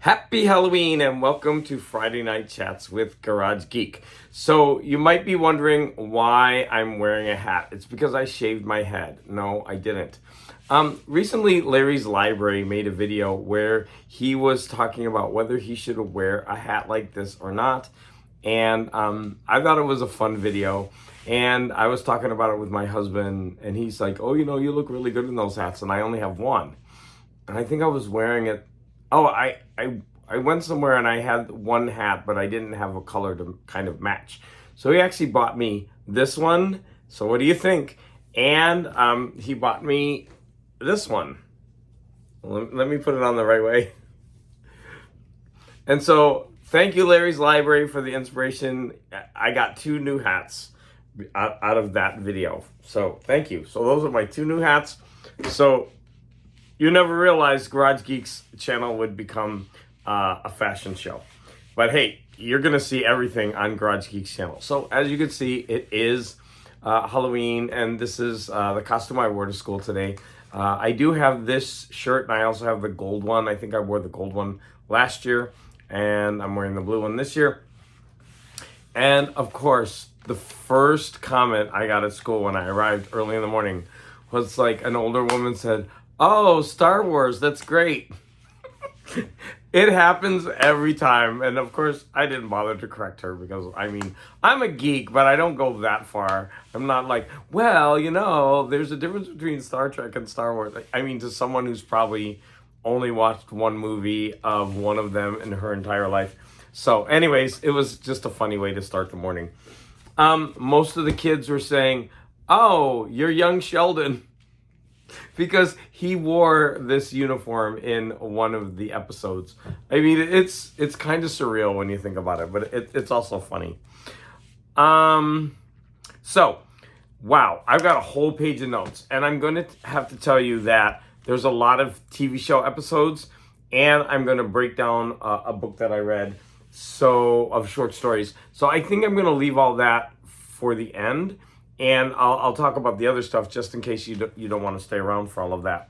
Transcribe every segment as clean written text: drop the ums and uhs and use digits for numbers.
Happy Halloween and welcome to Friday Night Chats with Garage Geek. So you might be wondering why I'm wearing a hat. It's because I shaved my head. No, I didn't. Recently, Larry's Library made a video where he was talking about whether he should wear a hat like this or not. And I thought it was a fun video. And I was talking about it with my husband, and he's like, "Oh, you look really good in those hats." And I only have one. And I think I was wearing it. Oh, I went somewhere and I had one hat, but I didn't have a color to kind of match. So he actually bought me this one. So what do you think? And he bought me this one. Let me put it on the right way. And so thank you, Larry's Library, for the inspiration. I got two new hats out of that video. So thank you. So those are my two new hats. So you never realized Garage Geek's channel would become a fashion show. But hey, you're going to see everything on Garage Geek's channel. So as you can see, it is Halloween, and this is the costume I wore to school today. I do have this shirt, and I also have the gold one. I think I wore the gold one last year, and I'm wearing the blue one this year. And of course, the first comment I got at school when I arrived early in the morning was like an older woman said, "Oh, Star Wars, that's great." It happens every time. And of course, I didn't bother to correct her because, I'm a geek, but I don't go that far. I'm not like, there's a difference between Star Trek and Star Wars. To someone who's probably only watched one movie of one of them in her entire life. So anyways, it was just a funny way to start the morning. Most of the kids were saying, "Oh, you're young Sheldon," because he wore this uniform in one of the episodes. It's kind of surreal when you think about it, but it's also funny. So, wow, I've got a whole page of notes, and I'm going to have to tell you that there's a lot of TV show episodes, and I'm going to break down a book that I read, of short stories. So I think I'm going to leave all that for the end. And I'll talk about the other stuff just in case you don't want to stay around for all of that.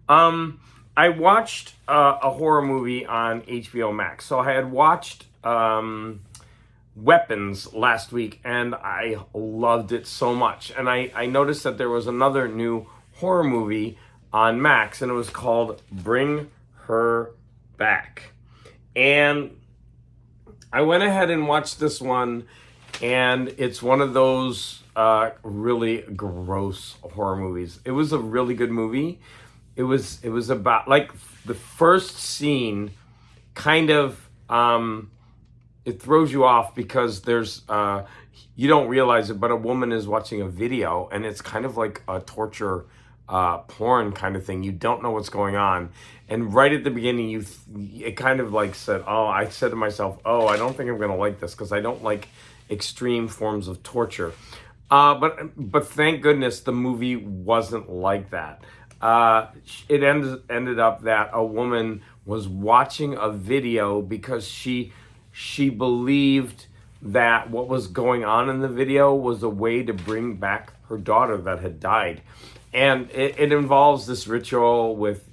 I watched a horror movie on HBO Max. So I had watched Weapons last week, and I loved it so much. And I noticed that there was another new horror movie on Max, and it was called Bring Her Back. And I went ahead and watched this one, and it's one of those really gross horror movies. It was a really good movie. It was about, like, the first scene kind of it throws you off because there's you don't realize it, but a woman is watching a video, and it's kind of like a torture porn kind of thing. You don't know what's going on, and right at the beginning it kind of like said, I said to myself, I don't think I'm gonna like this because I don't like extreme forms of torture. But thank goodness the movie wasn't like that. It ended up that a woman was watching a video because she believed that what was going on in the video was a way to bring back her daughter that had died. And it involves this ritual with,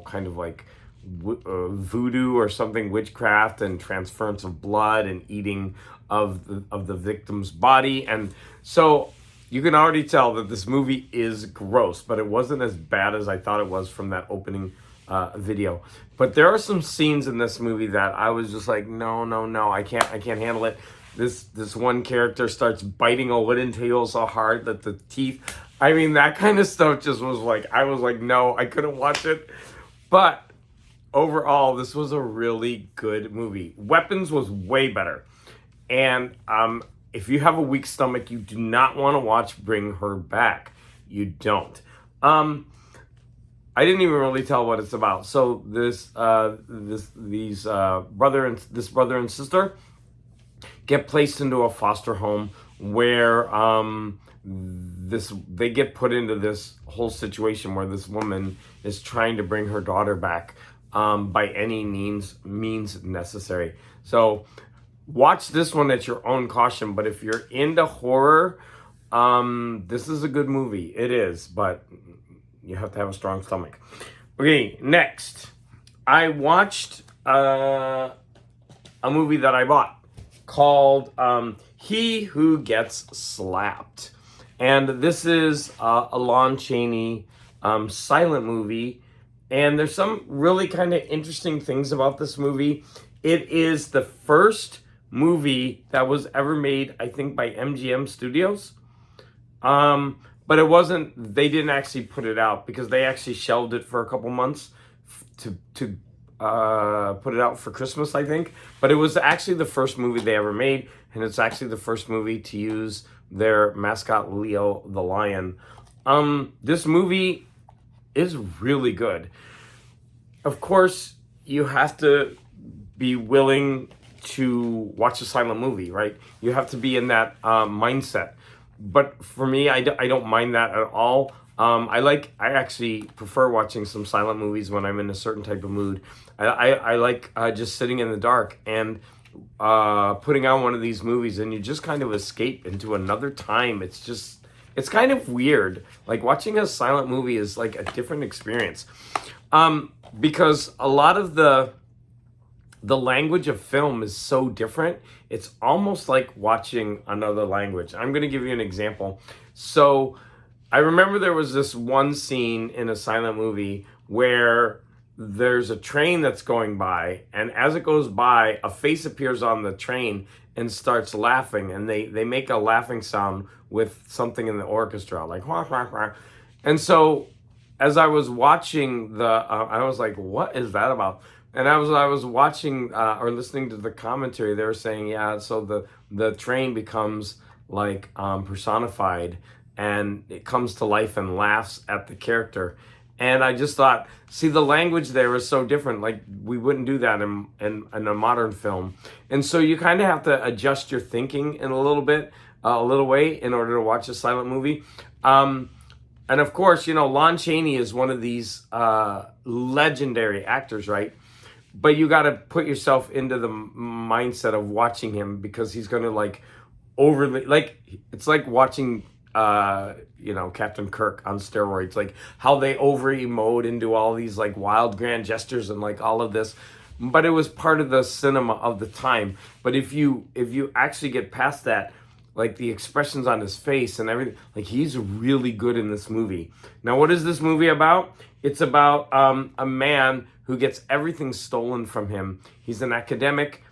kind of like voodoo or something, witchcraft, and transference of blood and eating of the victim's body. And so you can already tell that this movie is gross, but it wasn't as bad as I thought it was from that opening video. But there are some scenes in this movie that I was just like, no, I can't handle it. This one character starts biting a wooden table so hard that the teeth, that kind of stuff just was like, I was like, no, I couldn't watch it. But overall, this was a really good movie. Weapons was way better. And if you have a weak stomach, you do not want to watch Bring Her Back. You don't. I didn't even really tell what it's about. So this brother and sister get placed into a foster home where they get put into this whole situation where this woman is trying to bring her daughter back by any means necessary. So watch this one at your own caution, but if you're into horror, this is a good movie. It is, but you have to have a strong stomach. Okay, next. I watched a movie that I bought called He Who Gets Slapped. And this is a Lon Chaney silent movie. And there's some really kind of interesting things about this movie. It is the first movie that was ever made, I think, by MGM Studios. But it wasn't, they didn't actually put it out because they actually shelved it for a couple months to put it out for Christmas, I think. But it was actually the first movie they ever made, and it's actually the first movie to use their mascot Leo the lion. This movie is really good. Of course, you have to be willing to watch a silent movie, right? You have to be in that mindset. But for me, I don't mind that at all. I actually prefer watching some silent movies when I'm in a certain type of mood. I like just sitting in the dark and putting on one of these movies, and you just kind of escape into another time. It's kind of weird. Like watching a silent movie is like a different experience. Because a lot of the language of film is so different. It's almost like watching another language. I'm going to give you an example. So I remember there was this one scene in a silent movie where there's a train that's going by, and as it goes by, a face appears on the train and starts laughing, and they make a laughing sound with something in the orchestra, like wah, wah, wah. And so as I was watching I was like, what is that about? And I was watching or listening to the commentary. They were saying, yeah, so the train becomes like personified, and it comes to life and laughs at the character. And I just thought, see, the language there is so different. Like we wouldn't do that in a modern film. And so you kind of have to adjust your thinking in a little way in order to watch a silent movie. And of course, you know, Lon Chaney is one of these legendary actors, right? But you got to put yourself into the mindset of watching him, because he's going to like overly, like, it's like watching, you know, Captain Kirk on steroids, like how they over emote and do all these like wild grand gestures and like all of this. But it was part of the cinema of the time. But if you actually get past that, like the expressions on his face and everything, like he's really good in this movie. Now, what is this movie about? It's about a man who gets everything stolen from him. He's an academic.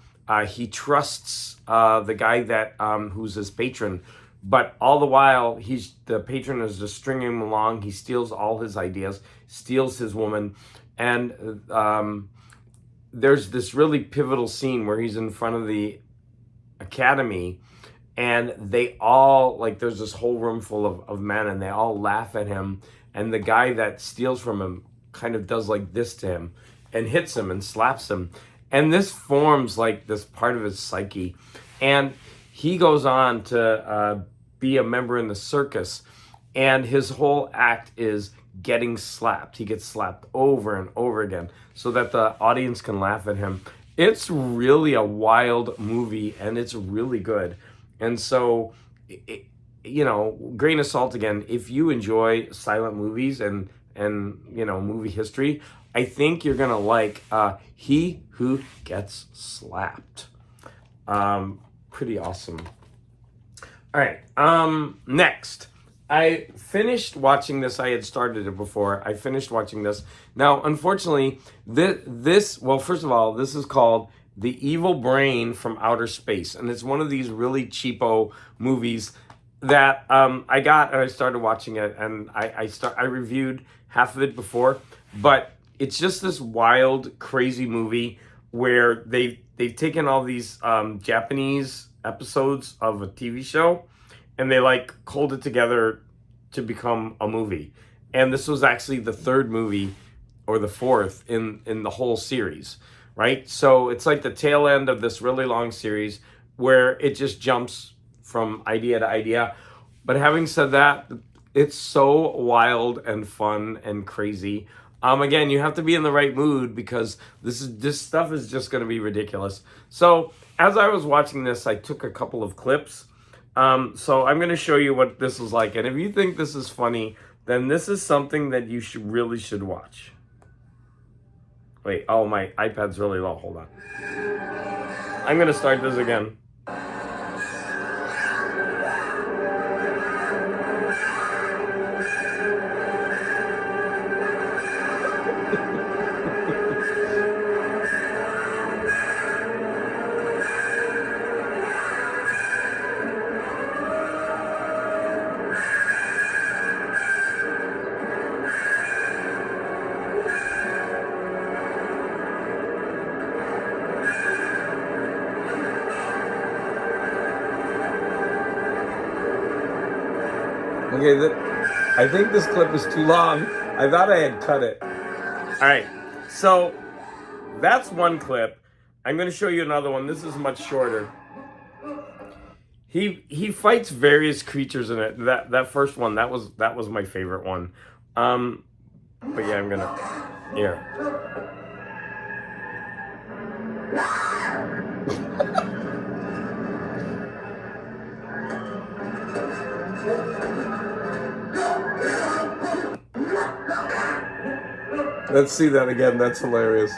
He trusts the guy that who's his patron, but all the while the patron is just stringing him along. He steals all his ideas, steals his woman, and there's this really pivotal scene where he's in front of the academy, and they all, like, there's this whole room full of men, and they all laugh at him, and the guy that steals from him kind of does like this to him and hits him and slaps him, and this forms like this part of his psyche. And he goes on to be a member in the circus, and his whole act is getting slapped. He gets slapped over and over again so that the audience can laugh at him. It's really a wild movie, and it's really good. And so, you know, grain of salt again, if you enjoy silent movies and you know, movie history, I think you're gonna like He Who Gets Slapped. Pretty awesome. All right, next. I finished watching this. I had started it before. I finished watching this. Now, unfortunately, well, first of all, this is called The Evil Brain from Outer Space, and it's one of these really cheapo movies that I got, and I started watching it, and I reviewed half of it before, but it's just this wild, crazy movie where they've taken all these Japanese episodes of a TV show, and they like culled it together to become a movie. And this was actually the third movie, or the fourth in the whole series, right? So it's like the tail end of this really long series where it just jumps from idea to idea. But having said that, it's so wild and fun and crazy. Again, you have to be in the right mood, because this stuff is just going to be ridiculous. So as I was watching this, I took a couple of clips. So I'm going to show you what this is like. And if you think this is funny, then this is something that you really should watch. Wait, oh, my iPad's really low. Hold on. I'm going to start this again. Okay, I think this clip is too long. I thought I had cut it. All right, so that's one clip. I'm going to show you another one. This is much shorter. He fights various creatures in it. That first one, that was my favorite one. But yeah, I'm gonna here. Let's see that again. That's hilarious.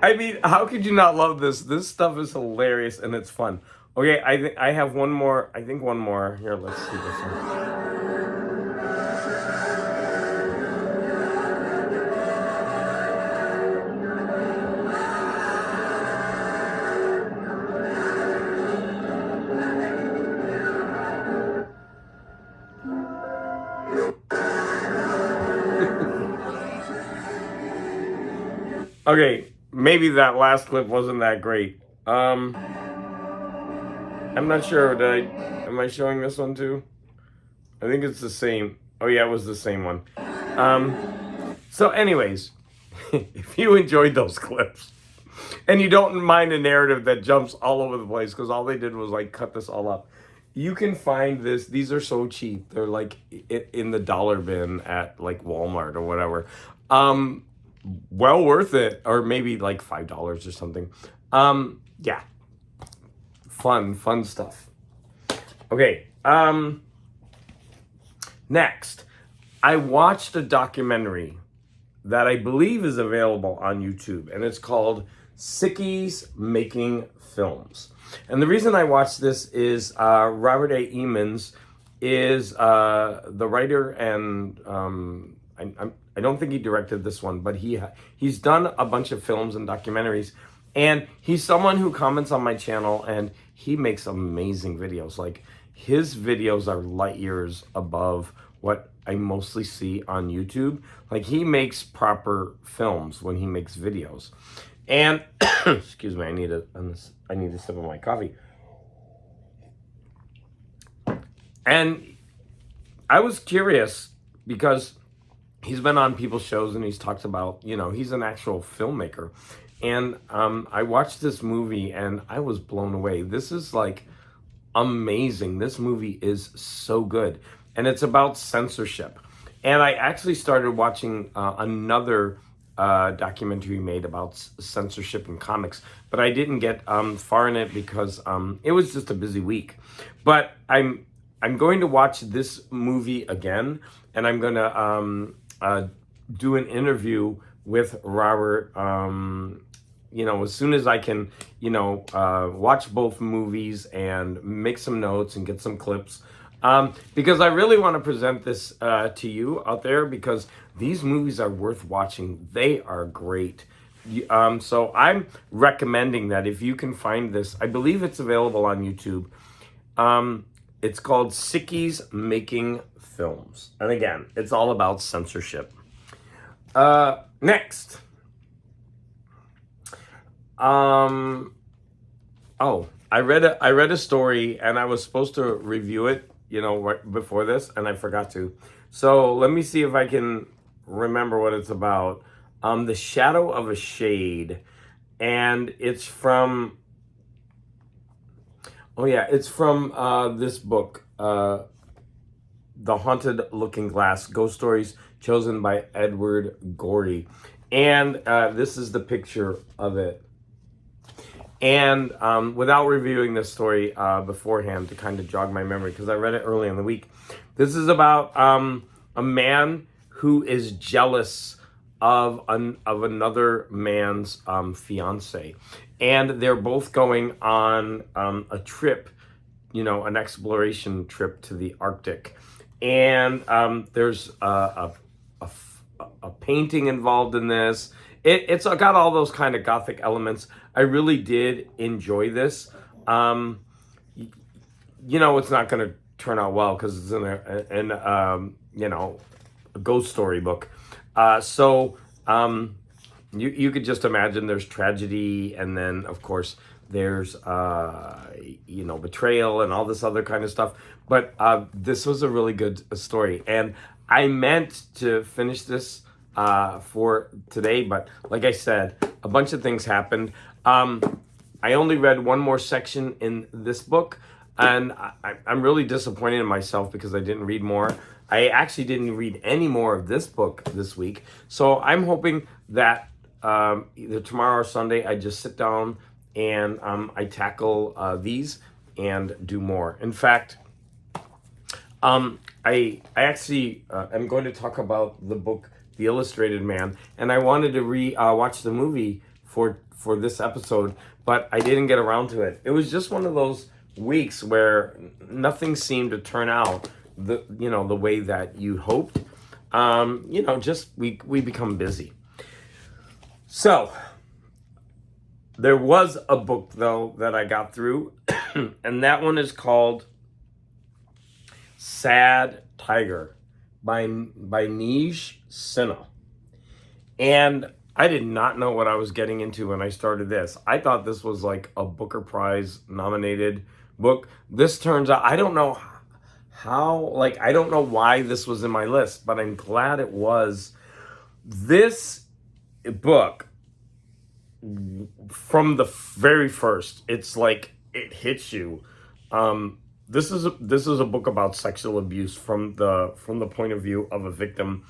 I mean, how could you not love this? This stuff is hilarious and it's fun. Okay, I have one more. I think one more. Here, let's see this one. Okay, maybe that last clip wasn't that great. I'm not sure. Am I showing this one too? I think it's the same. Oh yeah, it was the same one. So anyways, if you enjoyed those clips and you don't mind a narrative that jumps all over the place, because all they did was like cut this all up, you can find this. These are so cheap. They're like in the dollar bin at like Walmart or whatever. Well worth it, or maybe like $5 or something. Yeah, fun stuff. Okay, next, I watched a documentary that I believe is available on YouTube, and it's called Sickies Making Films. And the reason I watched this is Robert A. Emmons is the writer, and I don't think he directed this one, but he's done a bunch of films and documentaries, and he's someone who comments on my channel, and he makes amazing videos. Like, his videos are light years above what I mostly see on YouTube. Like, he makes proper films when he makes videos. And excuse me, I need a sip of my coffee. And I was curious because he's been on people's shows and he's talked about, he's an actual filmmaker. And I watched this movie and I was blown away. This is like amazing. This movie is so good. And it's about censorship. And I actually started watching another documentary made about censorship in comics, but I didn't get far in it because it was just a busy week. But I'm going to watch this movie again, and I'm going to do an interview with Robert, as soon as I can, watch both movies and make some notes and get some clips. Because I really want to present this to you out there, because these movies are worth watching. They are great. So I'm recommending that if you can find this, I believe it's available on YouTube. It's called Sickies Making Films. And again, it's all about censorship. Next. I read a story and I was supposed to review it, right before this, and I forgot to. So let me see if I can remember what it's about. The Shadow of a Shade, and it's from this book, The Haunted Looking Glass: Ghost Stories Chosen by Edward Gorey. And this is the picture of it. And without reviewing this story beforehand, to kind of jog my memory, because I read it early in the week, this is about a man who is jealous of another man's fiance, and they're both going on a trip, an exploration trip to the Arctic, and there's a painting involved in this. It's got all those kind of gothic elements. I really did enjoy this. It's not going to turn out well because it's in a ghost story book. So you could just imagine there's tragedy, and then of course there's betrayal and all this other kind of stuff. But this was a really good story, and I meant to finish this for today, but like I said, a bunch of things happened. I only read one more section in this book, and I'm really disappointed in myself because I didn't read more. I actually didn't read any more of this book this week, so I'm hoping that either tomorrow or Sunday I just sit down and I tackle these and do more. In fact, I actually am going to talk about the book The Illustrated Man, and I wanted to watch the movie for this episode, but I didn't get around to it. It was just one of those weeks where nothing seemed to turn out the way that you hoped. Just we become busy. So there was a book though that I got through, and that one is called Sad Tiger by Neej Sinha. And I did not know what I was getting into when I started this. I thought this was like a Booker Prize nominated book. This turns out, I don't know how, I don't know why this was in my list, but I'm glad it was. This book, from the very first, it's like it hits you. This is a book about sexual abuse from the point of view of a victim.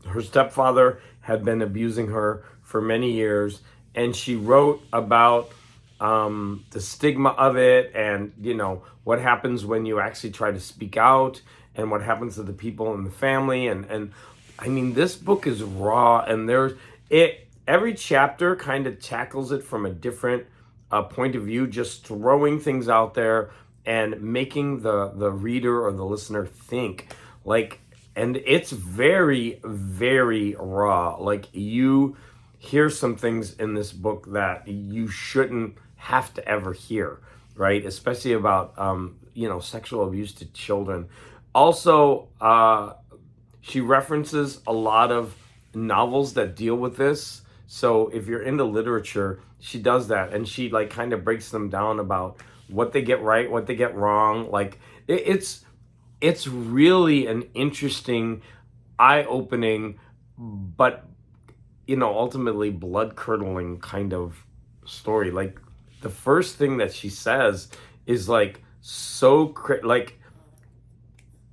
Her stepfather had been abusing her for many years, and she wrote about the stigma of it, and what happens when you actually try to speak out, and what happens to the people in the family. And I mean, this book is raw, and every chapter kind of tackles it from a different point of view, just throwing things out there and making the reader or the listener think. And it's very, very raw. You hear some things in this book that you shouldn't have to ever hear, right? Especially about, sexual abuse to children. Also, she references a lot of novels that deal with this. So if you're into literature, she does that. And she kind of breaks them down about what they get right, what they get wrong. It's really an interesting, eye-opening, but, ultimately blood-curdling kind of story. The first thing that she says is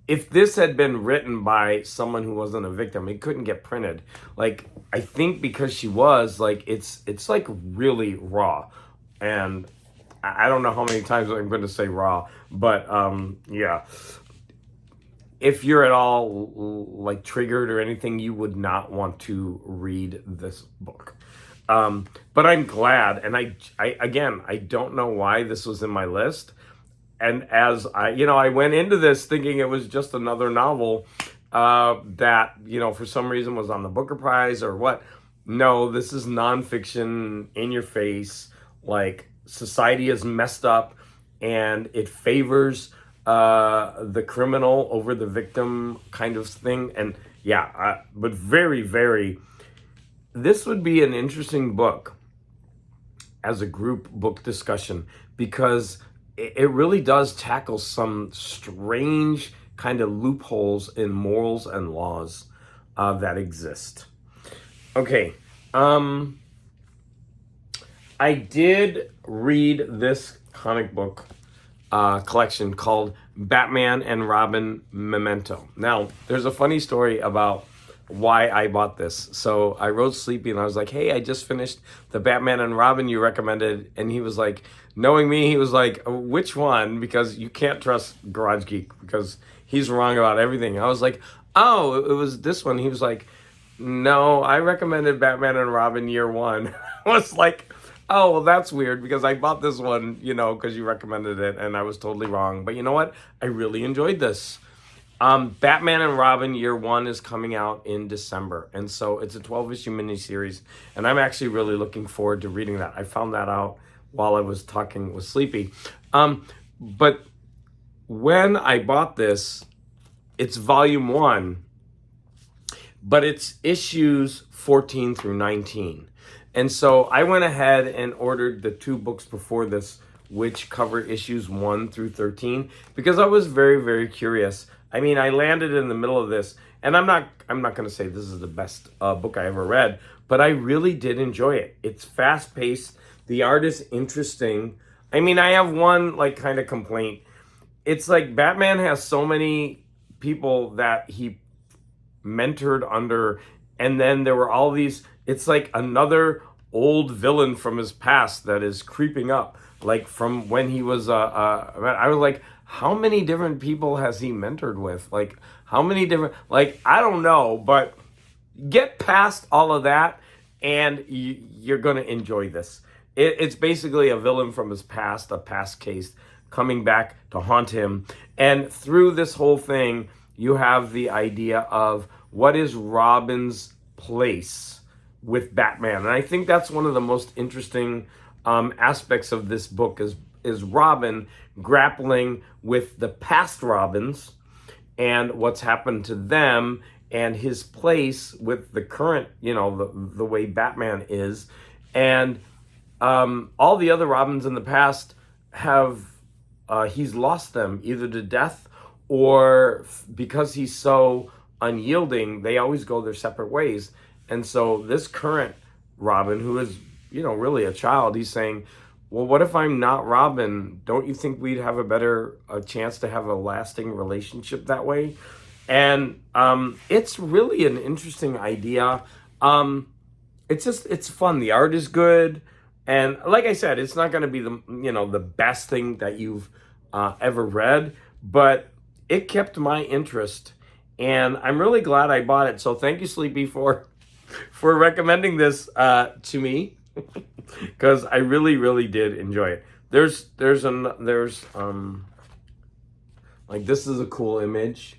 if this had been written by someone who wasn't a victim, it couldn't get printed. I think because she was, it's really raw. And I don't know how many times I'm going to say raw, but yeah. If you're at all triggered or anything, you would not want to read this book. But I'm glad, and I don't know why this was in my list. And as I went into this thinking it was just another novel that for some reason was on the Booker Prize or what. No, this is nonfiction, in your face. Society is messed up, and it favors the criminal over the victim kind of thing. And yeah, but very, very, this would be an interesting book as a group book discussion, because it really does tackle some strange kind of loopholes in morals and laws that exist. Okay, I did read this comic book collection called Batman and Robin Memento. Now, there's a funny story about why I bought this. So I wrote Sleepy and I was like, hey, I just finished the Batman and Robin you recommended. And he was like, knowing me, he was like, which one? Because you can't trust Garage Geek because he's wrong about everything. I was like, Oh, it was this one. He was like, no, I recommended Batman and Robin year one. I was like, oh, well, that's weird because I bought this one, because you recommended it and I was totally wrong. But you know what? I really enjoyed this. Batman and Robin year one is coming out in December. And so it's a 12-issue miniseries. And I'm actually really looking forward to reading that. I found that out while I was talking with Sleepy. But when I bought this, it's volume one, but it's issues 14 through 19. And so I went ahead and ordered the two books before this, which cover issues 1 through 13, because I was very, very curious. I mean, I landed in the middle of this, and I'm not going to say this is the best book I ever read, but I really did enjoy it. It's fast-paced. The art is interesting. I mean, I have one kind of complaint. It's like Batman has so many people that he mentored under, and then there were all these, it's like another old villain from his past that is creeping up, like from when he was I was like, how many different people has he mentored with? Like, how many different, I don't know, but get past all of that and you're going to enjoy this. It's basically a villain from his past, a past case coming back to haunt him. And through this whole thing, you have the idea of what is Robin's place with Batman. And I think that's one of the most interesting aspects of this book is Robin grappling with the past Robins and what's happened to them and his place with the current, the way Batman is. And all the other Robins in the past have, he's lost them either to death or because he's so unyielding, they always go their separate ways. And so this current Robin, who is, really a child, he's saying, well, what if I'm not Robin? Don't you think we'd have a chance to have a lasting relationship that way? And it's really an interesting idea. It's fun. The art is good. And like I said, it's not going to be the best thing that you've ever read, but it kept my interest. And I'm really glad I bought it. So thank you, Sleepy, for recommending this to me, because I really, really did enjoy it. There's this is a cool image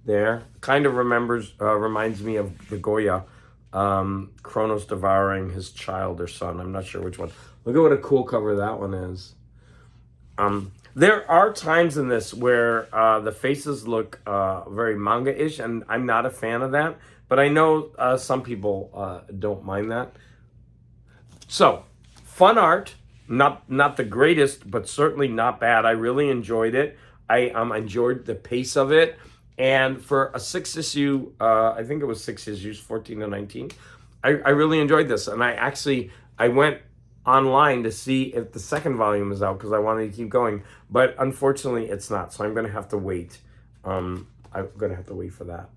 there. Kind of reminds me of the Goya, Kronos devouring his child or son. I'm not sure which one. Look at what a cool cover that one is. There are times in this where the faces look very manga-ish, and I'm not a fan of that. But I know some people don't mind that. So, fun art, not the greatest, but certainly not bad. I really enjoyed it. I enjoyed the pace of it. And for a 6-issue, I think it was 6 issues, 14 to 19, I really enjoyed this. And I went online to see if the second volume is out because I wanted to keep going. But unfortunately, it's not. So I'm going to have to wait. I'm going to have to wait for that.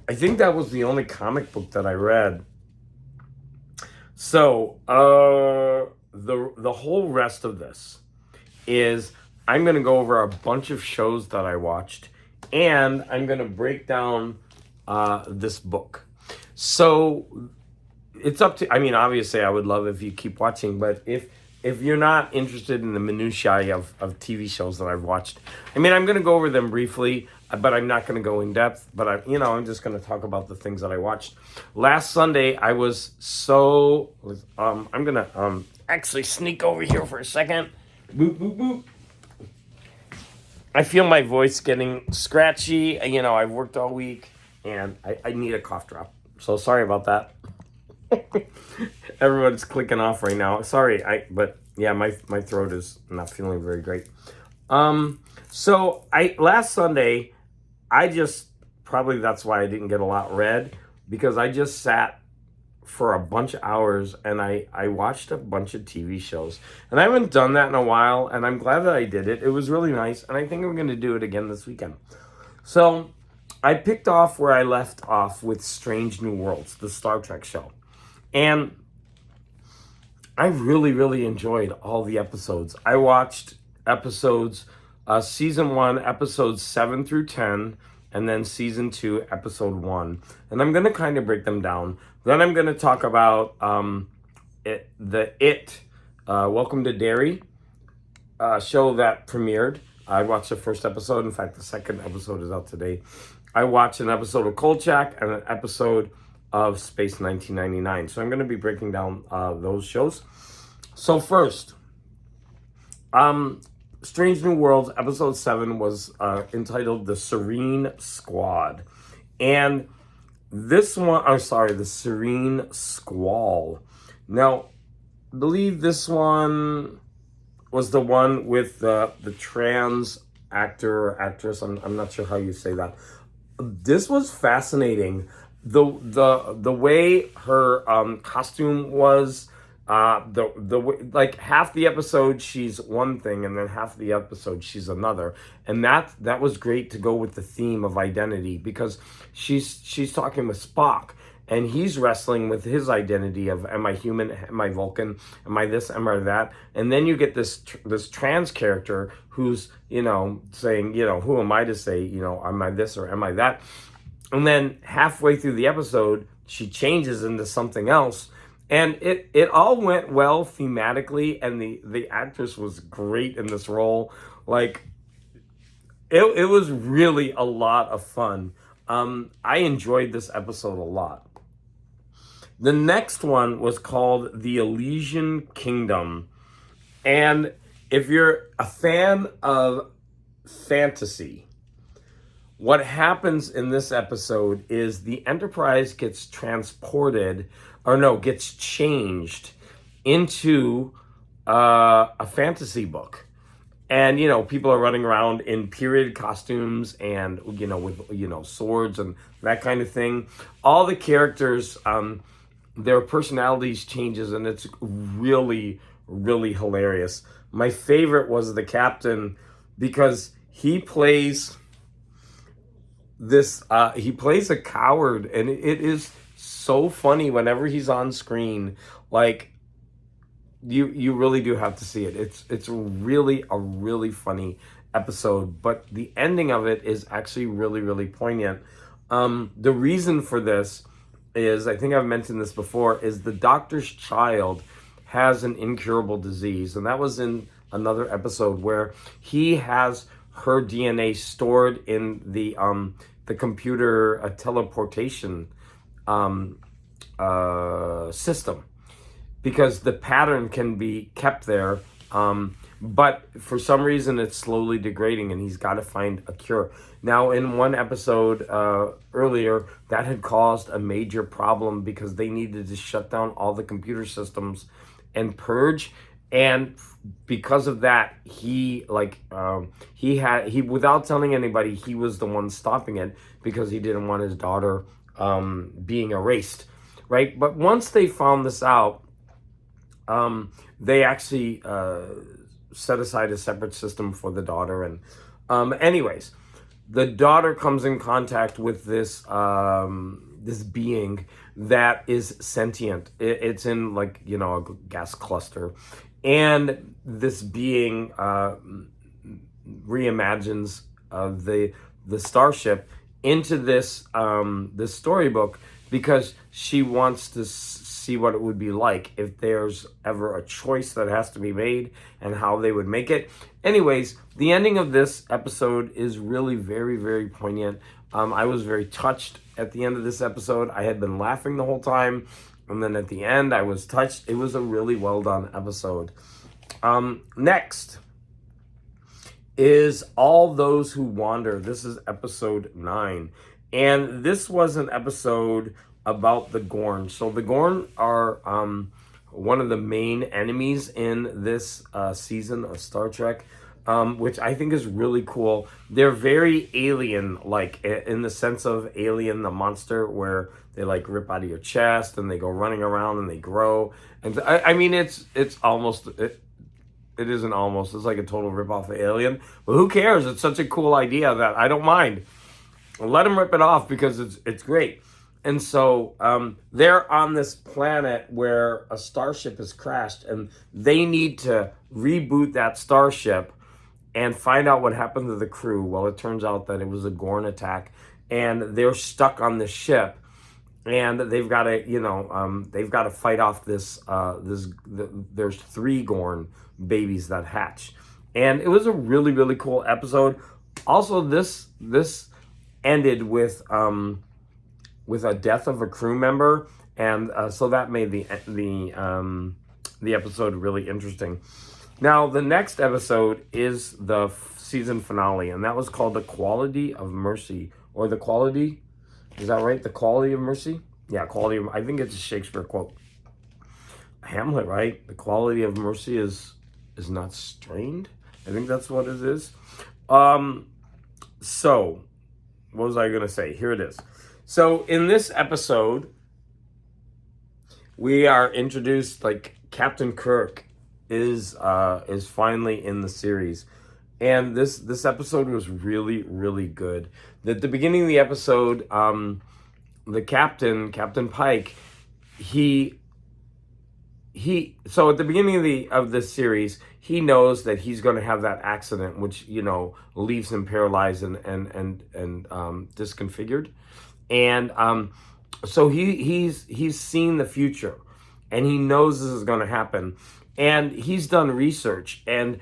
I think that was the only comic book that I read. So the whole rest of this is I'm going to go over a bunch of shows that I watched, and I'm going to break down this book. So it's up to, obviously I would love if you keep watching, but if you're not interested in the minutiae of TV shows that I've watched, I'm going to go over them briefly, but I'm not going to go in depth, but I'm just going to talk about the things that I watched. Last Sunday, I was I'm going to actually sneak over here for a second. Boop, boop, boop. I feel my voice getting scratchy. I've worked all week, and I need a cough drop. So sorry about that. Everyone's clicking off right now. Sorry, but my throat is not feeling very great. So last Sunday, probably that's why I didn't get a lot read, because I just sat for a bunch of hours and I watched a bunch of TV shows. And I haven't done that in a while, and I'm glad that I did it. It was really nice, and I think I'm going to do it again this weekend. So I picked off where I left off with Strange New Worlds, the Star Trek show. And I really, really enjoyed all the episodes. I watched episodes season 1, episodes 7 through 10, and then season 2, episode 1. And I'm going to kind of break them down. Then I'm going to talk about Welcome to Derry show that premiered. I watched the first episode. In fact, the second episode is out today. I watched an episode of Kolchak and an episode of Space 1999. So I'm going to be breaking down those shows. So first, Strange New Worlds episode 7 was entitled The Serene Squad. And this one, the Serene Squall. Now, I believe this one was the one with the trans actor or actress. I'm not sure how you say that. This was fascinating. The way her costume was, like half the episode she's one thing and then half the episode she's another, and that was great to go with the theme of identity, because she's talking with Spock and he's wrestling with his identity of, am I human, am I Vulcan, am I this, am I that? And then you get this trans character who's, saying, who am I to say, am I this or am I that? And then halfway through the episode, she changes into something else. And it all went well thematically, and the actress was great in this role. Like, it was really a lot of fun. I enjoyed this episode a lot. The next one was called The Elysian Kingdom. And if you're a fan of fantasy, what happens in this episode is the Enterprise gets gets changed into a fantasy book. And, people are running around in period costumes and, with, swords and that kind of thing. All the characters, their personalities changes, and it's really, really hilarious. My favorite was the captain, because he plays a coward, and it is so funny whenever he's on screen. Like, you really do have to see it. It's really a really funny episode, but the ending of it is actually really, really poignant. The reason for this is, I think I've mentioned this before, is the doctor's child has an incurable disease, and that was in another episode where he has her DNA stored in the computer teleportation system, because the pattern can be kept there, but for some reason it's slowly degrading, and he's got to find a cure. Now, in one episode earlier, that had caused a major problem because they needed to shut down all the computer systems and purge. And because of that, he without telling anybody, he was the one stopping it, because he didn't want his daughter being erased, right? But once they found this out, they actually set aside a separate system for the daughter. And anyways, the daughter comes in contact with this being that is sentient. It's in a gas cluster, and this being reimagines the starship into this storybook, because she wants to see what it would be like if there's ever a choice that has to be made, and how they would make it. Anyways, the ending of this episode is really very, very poignant. I was very touched at the end of this episode. I had been laughing the whole time, and then at the end I was touched. It was a really well done episode. Next is All Those Who Wander. This is episode 9. And this was an episode about the Gorn. So the Gorn are one of the main enemies in this season of Star Trek, which I think is really cool. They're very alien-like, in the sense of Alien the monster, where they rip out of your chest and they go running around and they grow. And I mean, it's almost... It isn't almost. It's like a total ripoff of Alien. But who cares? It's such a cool idea that I don't mind. Let them rip it off, because it's great. And so they're on this planet where a starship has crashed, and they need to reboot that starship and find out what happened to the crew. Well, it turns out that it was a Gorn attack, and they're stuck on the ship, and they've got to, they've got to fight off there's 3 Gorn babies that hatch, and it was a really, really cool episode. Also, this ended with a death of a crew member, and so that made the episode really interesting. Now, the next episode is the season finale, and that was called The Quality of Mercy, or The Quality, is that right? The Quality of Mercy? Yeah, I think it's a Shakespeare quote. Hamlet, right? The quality of mercy is not strained. I think that's what it is. So, what was I going to say? Here it is. So, in this episode, we are introduced, like, Captain Kirk is finally in the series. And this episode was really, really good. At the beginning of the episode, the Captain Pike, so at the beginning of this series, he knows that he's going to have that accident, which leaves him paralyzed and disconfigured, and so he's seen the future, and he knows this is going to happen, and he's done research, and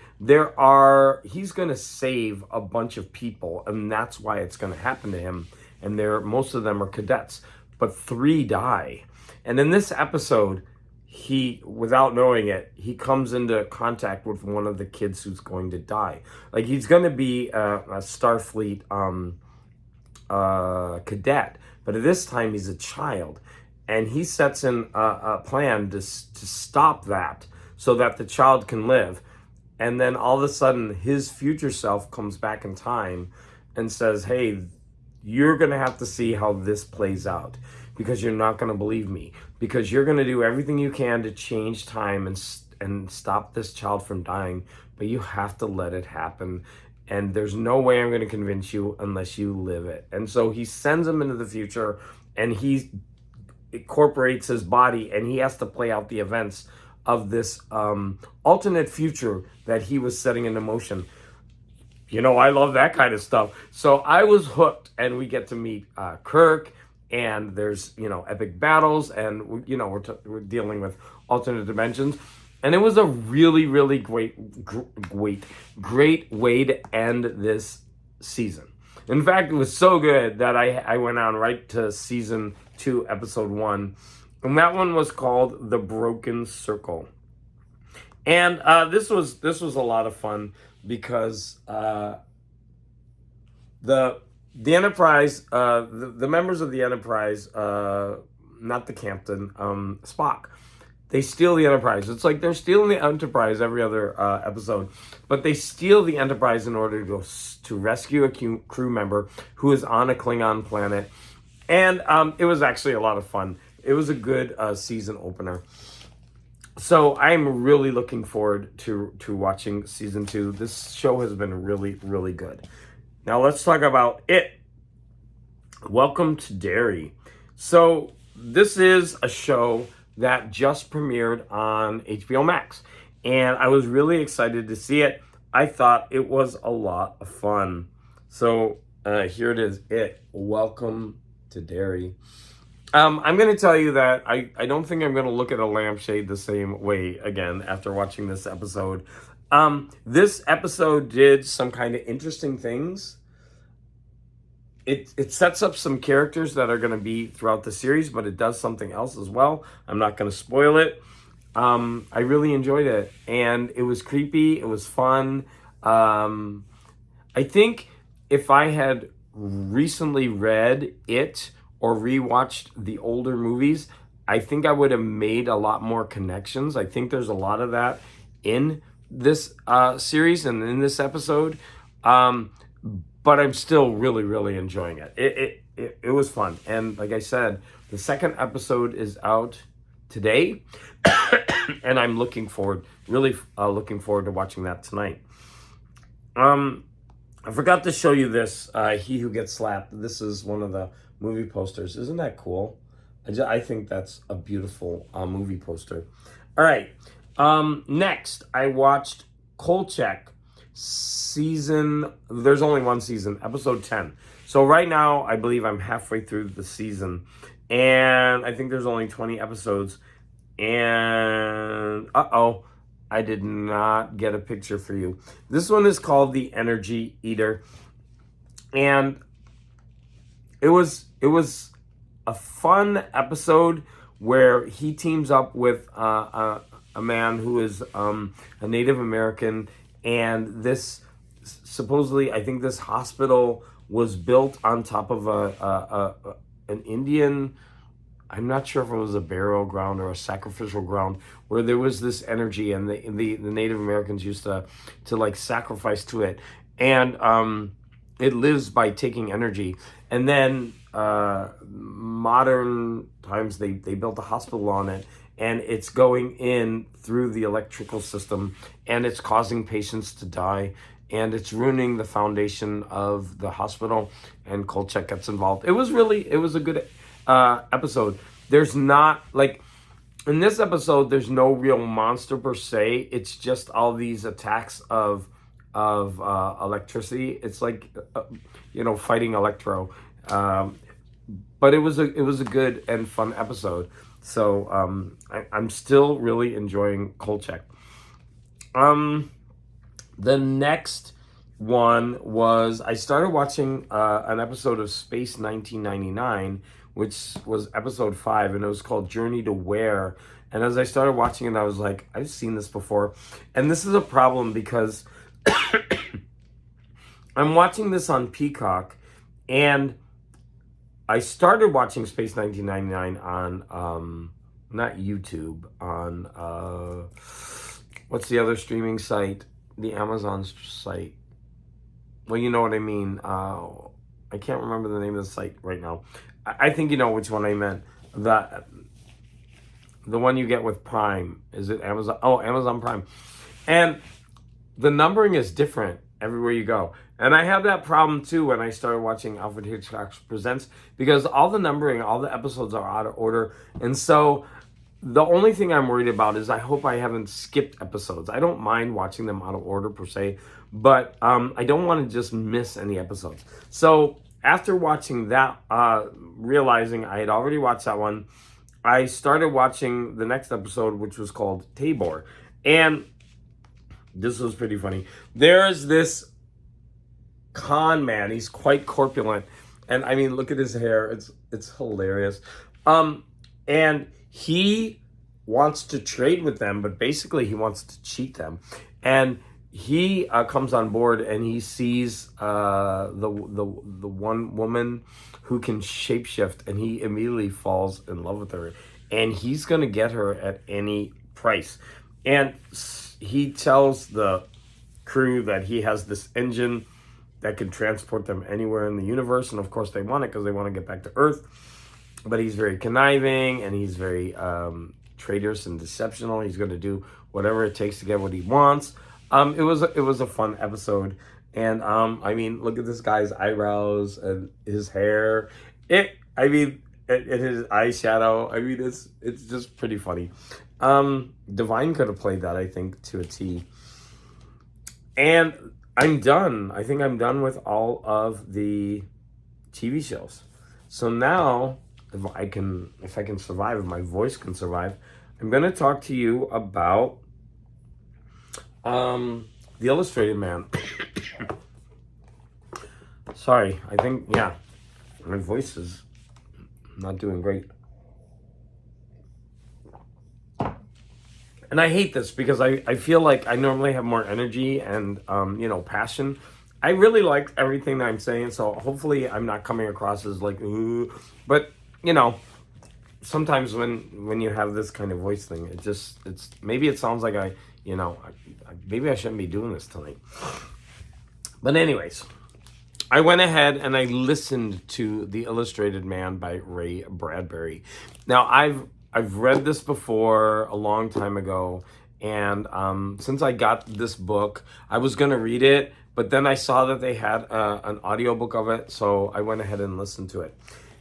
he's going to save a bunch of people, and that's why it's going to happen to him, and most of them are cadets, but 3 die, and in this episode, he, without knowing it, he comes into contact with one of the kids who's going to die. Like, he's going to be a Starfleet cadet, but at this time he's a child, and he sets in a plan to stop that so that the child can live. And then all of a sudden, his future self comes back in time and says, "Hey, you're going to have to see how this plays out, because you're not going to believe me, because you're going to do everything you can to change time and stop this child from dying, but you have to let it happen, and there's no way I'm going to convince you unless you live it." And so he sends him into the future, and he incorporates his body, and he has to play out the events of this alternate future that he was setting into motion. I love that kind of stuff. So I was hooked, and we get to meet Kirk, and there's, epic battles, and, we're dealing with alternate dimensions. And it was a really, really great way to end this season. In fact, it was so good that I went on right to season 2, episode 1. And that one was called The Broken Circle. And this was a lot of fun, because the Enterprise, the members of the Enterprise, not the captain, Spock, they steal the Enterprise. It's like they're stealing the Enterprise every other episode, but they steal the Enterprise in order to rescue a crew member who is on a Klingon planet. And it was actually a lot of fun. It was a good season opener. So I'm really looking forward to watching season 2. This show has been really, really good. Now let's talk about it. Welcome to Derry. So this is a show that just premiered on HBO Max, and I was really excited to see it. I thought it was a lot of fun. So here it is. Welcome to Derry. I'm going to tell you that I don't think I'm going to look at a lampshade the same way again after watching this episode. This episode did some kind of interesting things. It sets up some characters that are going to be throughout the series, but it does something else as well. I'm not going to spoil it. I really enjoyed it, and it was creepy. It was fun. I think if I had recently read it or rewatched the older movies, I think I would have made a lot more connections. I think there's a lot of that in this series and in this episode. But I'm still really, really enjoying it. It was fun. And like I said, the second episode is out today. And I'm really looking forward to watching that tonight. I forgot to show you this, He Who Gets Slapped. This is one of the movie posters. Isn't that cool? I think that's a beautiful movie poster. All right. Next, I watched Kolchak, there's only one season, episode 10. So right now, I believe I'm halfway through the season, and I think there's only 20 episodes. And I did not get a picture for you. This one is called The Energy Eater, and it was a fun episode where he teams up with a man who is a Native American, and this supposedly, I think this hospital was built on top of an Indian. I'm not sure if it was a burial ground or a sacrificial ground where there was this energy, and the Native Americans used to like sacrifice to it, and it lives by taking energy. And then modern times they built a hospital on it, and it's going in through the electrical system, and it's causing patients to die, and it's ruining the foundation of the hospital, and Kolchak gets involved. It was a good episode. There's not, like, in this episode, there's no real monster per se. It's just all these attacks of electricity. It's like fighting Electro. But it was a good and fun episode. So I'm still really enjoying Kolchak. The next one was, I started watching an episode of Space 1999, which was episode 5, and it was called Journey to Where. And as I started watching it, I was like, I've seen this before. And this is a problem because I'm watching this on Peacock, and I started watching Space 1999 on, not YouTube, on, what's the other streaming site? The Amazon site. Well, you know what I mean. I can't remember the name of the site right now. I think you know which one I meant. The one you get with Prime. Is it Amazon? Oh, Amazon Prime. And the numbering is different everywhere you go. And I had that problem too when I started watching Alfred Hitchcock Presents, because all the numbering, all the episodes are out of order. And so the only thing I'm worried about is I hope I haven't skipped episodes. I don't mind watching them out of order per se, but I don't want to just miss any episodes. So after watching that, realizing I had already watched that one, I started watching the next episode, which was called Tabor. And this was pretty funny. There's this con man. He's quite corpulent. And I mean, look at his hair. It's hilarious. And he wants to trade with them, but basically he wants to cheat them. And he comes on board, and he sees the one woman who can shapeshift, and he immediately falls in love with her, and he's going to get her at any price. And he tells the crew that he has this engine that can transport them anywhere in the universe, and of course they want it because they want to get back to Earth. But he's very conniving, and he's very traitorous and deceptional. He's going to do whatever it takes to get what he wants. It was a fun episode, and I mean, look at this guy's eyebrows and his hair. And his eyeshadow. I mean, it's just pretty funny. Divine could have played that, I think, to a T. And I'm done. I think I'm done with all of the TV shows. So now, if I can survive, if my voice can survive, I'm going to talk to you about The Illustrated Man. Sorry, I think, yeah, my voice is not doing great. And I hate this because I feel like I normally have more energy and, passion. I really like everything that I'm saying, so hopefully I'm not coming across as like, ooh. But, sometimes when you have this kind of voice thing, maybe it sounds like maybe I shouldn't be doing this tonight. But anyways, I went ahead and I listened to The Illustrated Man by Ray Bradbury. Now, I've read this before a long time ago, and since I got this book, I was going to read it, but then I saw that they had an audiobook of it, so I went ahead and listened to it.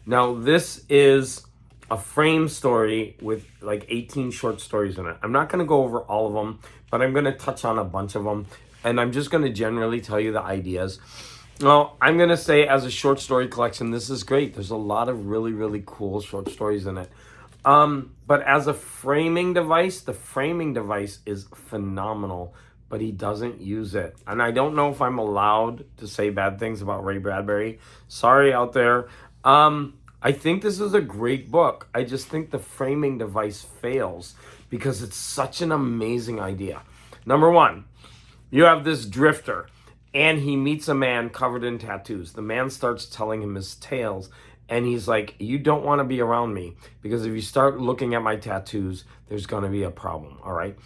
Now, this is a frame story with like 18 short stories in it. I'm not going to go over all of them, but I'm going to touch on a bunch of them. and I'm just going to generally tell you the ideas. Well, I'm going to say as a short story collection, this is great. There's a lot of really, really cool short stories in it. But as a framing device, the framing device is phenomenal, but he doesn't use it. And I don't know if I'm allowed to say bad things about Ray Bradbury. Sorry out there. I think this is a great book. I just think the framing device fails because it's such an amazing idea. Number one, you have this drifter and he meets a man covered in tattoos. The man starts telling him his tales and he's like, you don't want to be around me because if you start looking at my tattoos, there's going to be a problem, all right?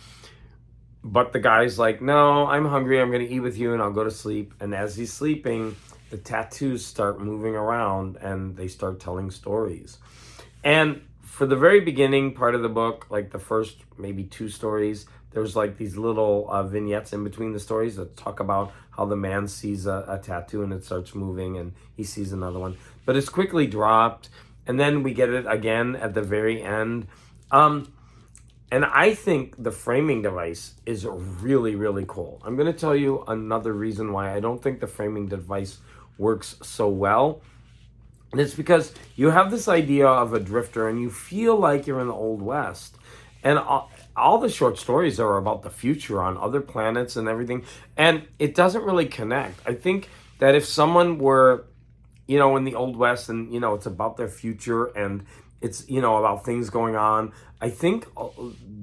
But the guy's like, no, I'm hungry. I'm going to eat with you and I'll go to sleep. And as he's sleeping, the tattoos start moving around and they start telling stories. And for the very beginning part of the book, like the first maybe 2 stories, there's like these little vignettes in between the stories that talk about how the man sees a tattoo and it starts moving and he sees another one. But it's quickly dropped. And then we get it again at the very end. And I think the framing device is really, really cool. I'm going to tell you another reason why I don't think the framing device works so well. And it's because you have this idea of a drifter and you feel like you're in the Old West. And all the short stories are about the future on other planets and everything. And it doesn't really connect. I think that if someone were, in the Old West and, it's about their future and it's, about things going on, I think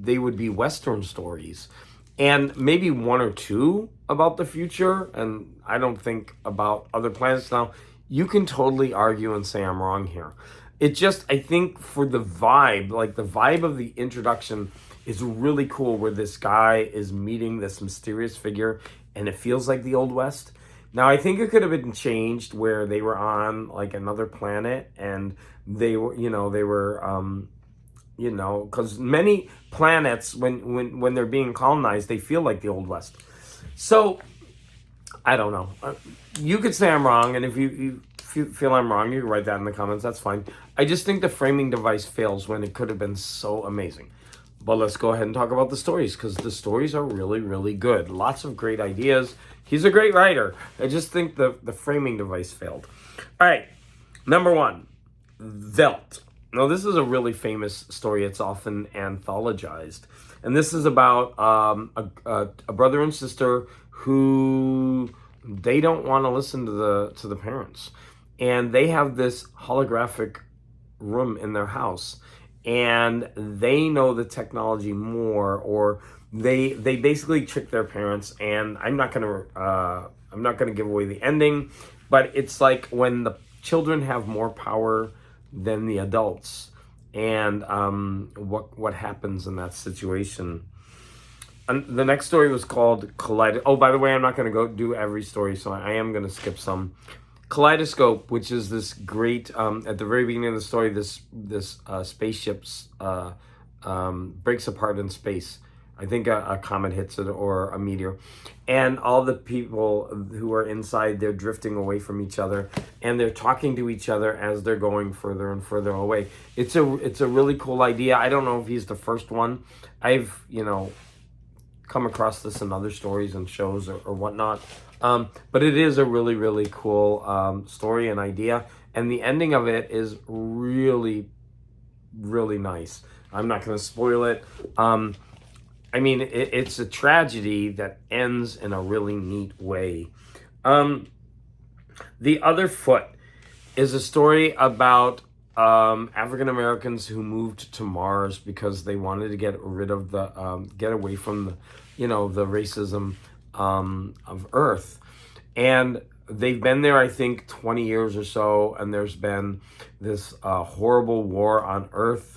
they would be Western stories. And maybe 1 or 2 about the future. And I don't think about other planets. Now, you can totally argue and say I'm wrong here. It just, I think for the vibe, like the vibe of the introduction is really cool where this guy is meeting this mysterious figure and it feels like the Old West. Now, I think it could have been changed where they were on like another planet and they were, because many planets, when they're being colonized, they feel like the Old West. So, I don't know. You could say I'm wrong, and if you feel I'm wrong, you can write that in the comments. That's fine. I just think the framing device fails when it could have been so amazing. But let's go ahead and talk about the stories, because the stories are really, really good. Lots of great ideas. He's a great writer. I just think the framing device failed. All right, number 1, Velt. Now, this is a really famous story. It's often anthologized. And this is about a brother and sister who they don't want to listen to the parents. And they have this holographic room in their house. And they know the technology more, or they basically trick their parents. And I'm not gonna give away the ending, but it's like when the children have more power than the adults, and what happens in that situation. And the next story was called Kaleidoscope. Oh, by the way, I'm not going to go do every story, so I am going to skip some. Kaleidoscope, which is this great, at the very beginning of the story, this spaceship breaks apart in space. I think a comet hits it or a meteor. And all the people who are inside, they're drifting away from each other. And they're talking to each other as they're going further and further away. It's a really cool idea. I don't know if he's the first one. I've, come across this in other stories and shows or whatnot. But it is a really, really cool story and idea. And the ending of it is really, really nice. I'm not going to spoil it. It's a tragedy that ends in a really neat way. The Other Foot is a story about African Americans who moved to Mars because they wanted to get rid of get away from the racism of Earth. And they've been there, I think, 20 years or so, and there's been this horrible war on Earth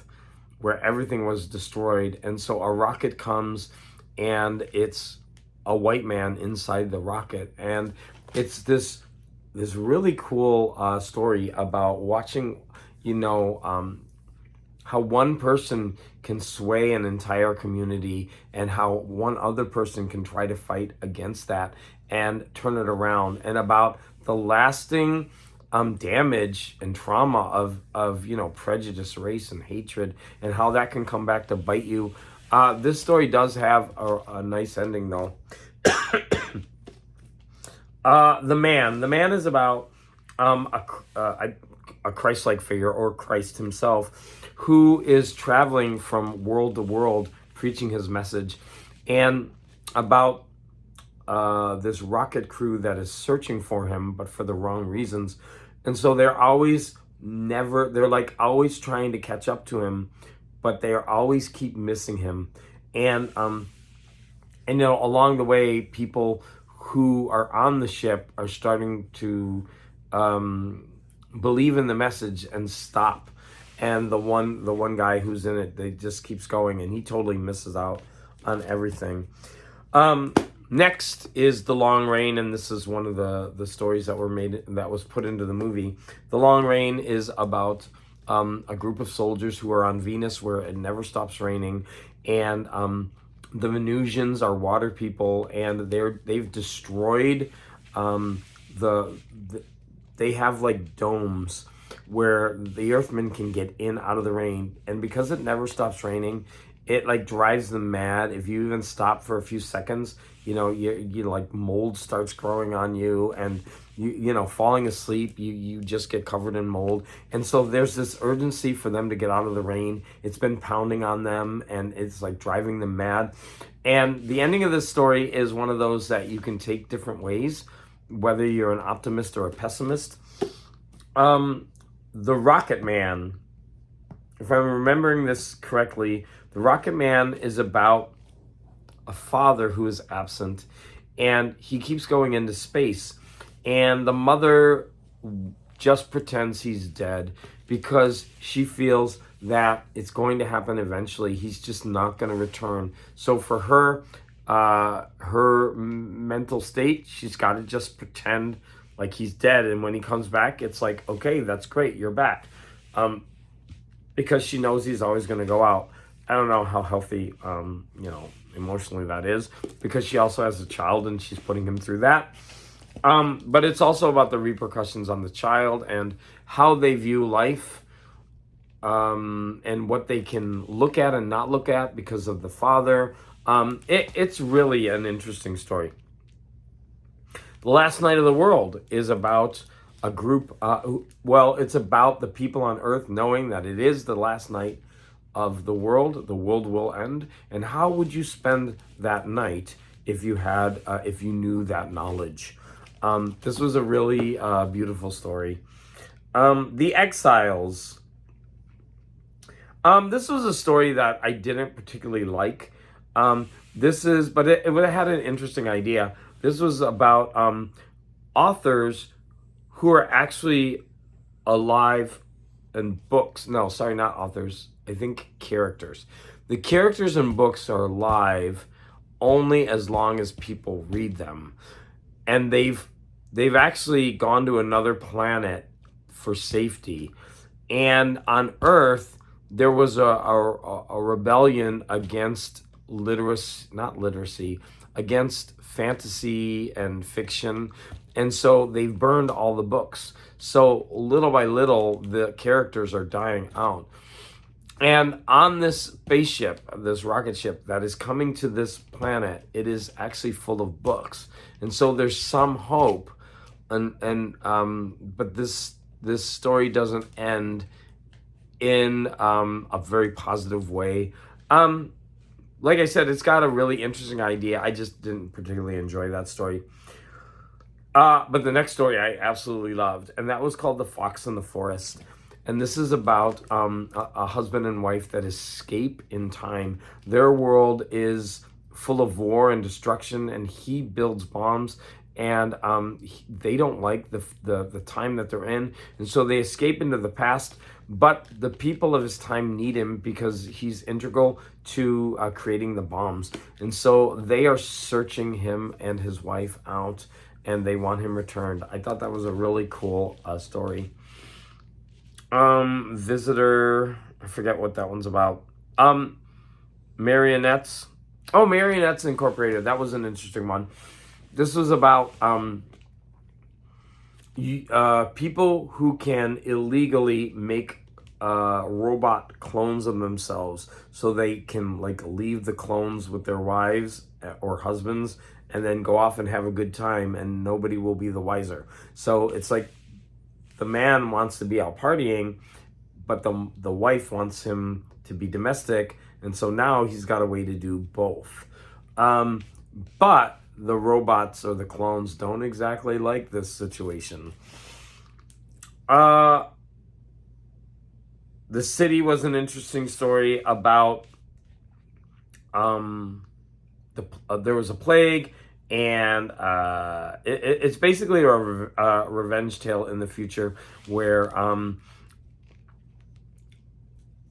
where everything was destroyed. And so a rocket comes and it's a white man inside the rocket. And it's this really cool story about watching, how one person can sway an entire community and how one other person can try to fight against that and turn it around, and about the lasting damage and trauma of prejudice, race, and hatred, and how that can come back to bite you. This story does have a nice ending, though. The Man is about um, a, a Christ-like figure, or Christ himself, who is traveling from world to world preaching his message, and about this rocket crew that is searching for him, but for the wrong reasons. And so they're like always trying to catch up to him, but they are always keep missing him. And along the way, people who are on the ship are starting to believe in the message and stop. And the one guy who's in it, they just keeps going, and he totally misses out on everything. Next is The Long Rain, and this is one of the stories that was put into the movie. The Long Rain is about a group of soldiers who are on Venus, where it never stops raining, and the Venusians are water people, and they've destroyed they have like domes where the Earthmen can get in out of the rain, and because it never stops raining, it like drives them mad. If you even stop for a few seconds, you like mold starts growing on you, and falling asleep, you just get covered in mold. And so there's this urgency for them to get out of the rain. It's been pounding on them, and it's like driving them mad. And the ending of this story is one of those that you can take different ways, whether you're an optimist or a pessimist. The Rocket Man, if I'm remembering this correctly, The Rocket Man is about a father who is absent, and he keeps going into space, and the mother just pretends he's dead because she feels that it's going to happen eventually. He's just not going to return. So for her, her mental state, she's got to just pretend like he's dead, and when he comes back, it's like, okay, that's great, you're back, because she knows he's always going to go out. I don't know how healthy, emotionally that is, because she also has a child and she's putting him through that. But it's also about the repercussions on the child and how they view life, and what they can look at and not look at because of the father. It's really an interesting story. The Last Night of the World is about a group, it's about the people on Earth knowing that it is the last night of the world will end, and how would you spend that night if you knew that knowledge? This was a really beautiful story. The Exiles. This was a story that I didn't particularly like. But it had an interesting idea. This was about authors who are actually alive in books. No, sorry, not authors. I think characters. The characters in books are alive only as long as people read them. And they've actually gone to another planet for safety. And on Earth, there was a rebellion against against fantasy and fiction. And so they've burned all the books. So little by little, the characters are dying out. And on this spaceship, this rocket ship that is coming to this planet, it is actually full of books. And so there's some hope. But this story doesn't end in a very positive way. Like I said, it's got a really interesting idea. I just didn't particularly enjoy that story. But the next story I absolutely loved, and that was called The Fox in the Forest. And this is about a husband and wife that escape in time. Their world is full of war and destruction, and he builds bombs, and they don't like the time that they're in, and so they escape into the past. But the people of his time need him because he's integral to creating the bombs. And so they are searching him and his wife out, and they want him returned. I thought that was a really cool story. Visitor, I forget what that one's about. Marionettes. Oh, Marionettes Incorporated. That was an interesting one. This was about people who can illegally make robot clones of themselves, so they can like leave the clones with their wives or husbands and then go off and have a good time, and nobody will be the wiser. So it's like the man wants to be out partying, but the wife wants him to be domestic, and so now he's got a way to do both. But the robots or the clones don't exactly like this situation. The City was an interesting story about there was a plague, and it's basically a revenge tale in the future where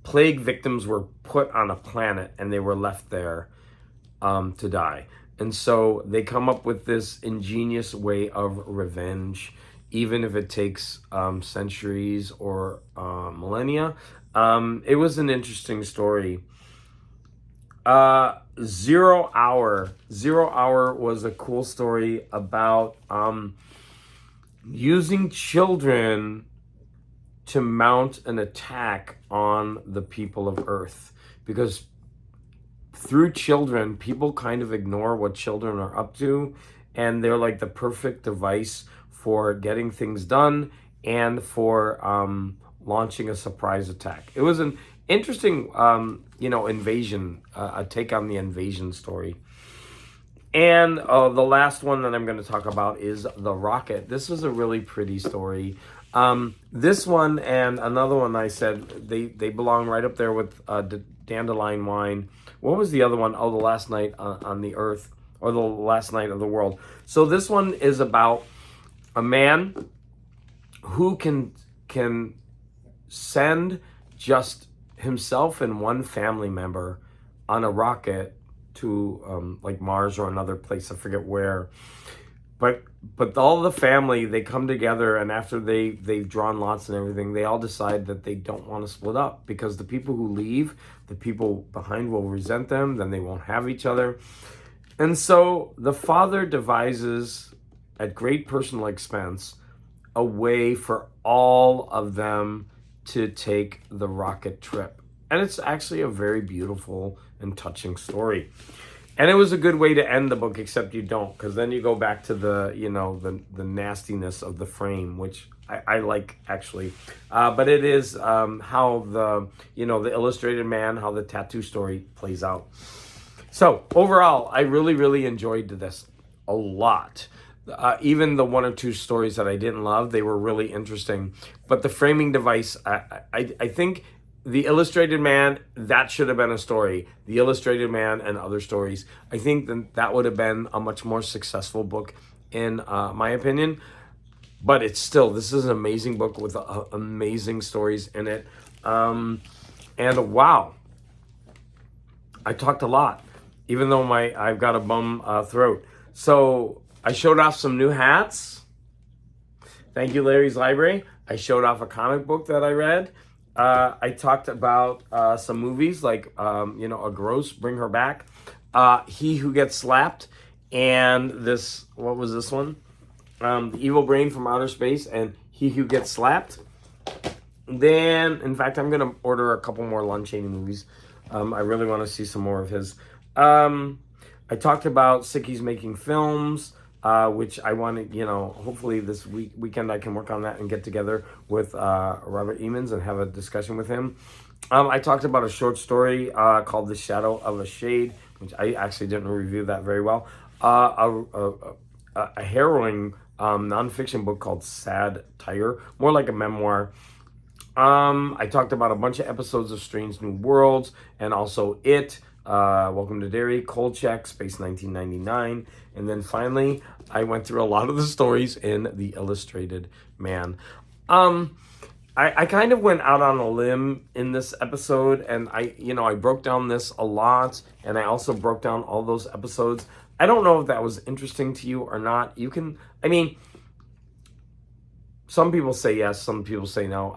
plague victims were put on a planet and they were left there to die. And so they come up with this ingenious way of revenge, even if it takes centuries or millennia. It was an interesting story. Zero Hour was a cool story about using children to mount an attack on the people of Earth, because through children, people kind of ignore what children are up to, and they're like the perfect device for getting things done and for launching a surprise attack. It was an interesting, invasion, a take on the invasion story. And the last one that I'm going to talk about is The Rocket. This was a really pretty story. This one and another one I said, they belong right up there with Dandelion Wine. What was the other one? Oh, The Last Night on the Earth, or The Last Night of the World. So this one is about a man who can send just himself and one family member on a rocket to like Mars or another place, I forget where. But all the family, they come together, and after they've drawn lots and everything, they all decide that they don't want to split up, because the people who leave, the people behind will resent them, then they won't have each other. And so the father devises, at great personal expense, a way for all of them to take the rocket trip. And it's actually a very beautiful and touching story. And it was a good way to end the book, except you don't, because then you go back to the nastiness of the frame, which I like, actually. But it is how the Illustrated Man, how the tattoo story plays out. So overall, I really, really enjoyed this a lot. Even the one or two stories that I didn't love, they were really interesting. But the framing device, I think The Illustrated Man, that should have been a story. The Illustrated Man and Other Stories. I think that would have been a much more successful book, in my opinion. But this is an amazing book with amazing stories in it. And wow, I talked a lot, even though I've got a bum throat. So I showed off some new hats. Thank you, Larry's Library. I showed off a comic book that I read. I talked about some movies like, A Gross, Bring Her Back, He Who Gets Slapped, and what was this one? The Evil Brain from Outer Space, and He Who Gets Slapped. Then, in fact, I'm going to order a couple more Lon Chaney movies. I really want to see some more of his. I talked about Sicky's Making Films, which I want to, hopefully this weekend I can work on that and get together with Robert Emmons and have a discussion with him. I talked about a short story called The Shadow of a Shade, which I actually didn't review that very well. A harrowing nonfiction book called Sad Tiger, more like a memoir. I talked about a bunch of episodes of Strange New Worlds, and also It, Welcome to Derry, Kolchak, Space 1999, and then finally I went through a lot of the stories in The Illustrated Man. I kind of went out on a limb in this episode, and I broke down this a lot, and I also broke down all those episodes. I don't know if that was interesting to you or not. Some people say yes, some people say no.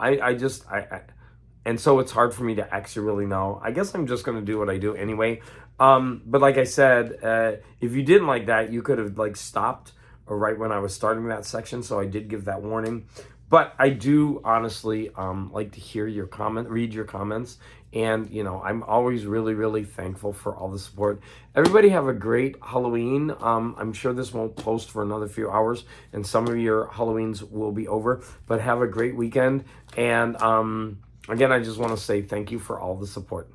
And so it's hard for me to actually really know. I guess I'm just going to do what I do anyway. But like I said, if you didn't like that, you could have stopped right when I was starting that section. So I did give that warning. But I do honestly like to hear read your comments. And, I'm always really, really thankful for all the support. Everybody have a great Halloween. I'm sure this won't post for another few hours, and some of your Halloweens will be over. But have a great weekend. And again, I just want to say thank you for all the support.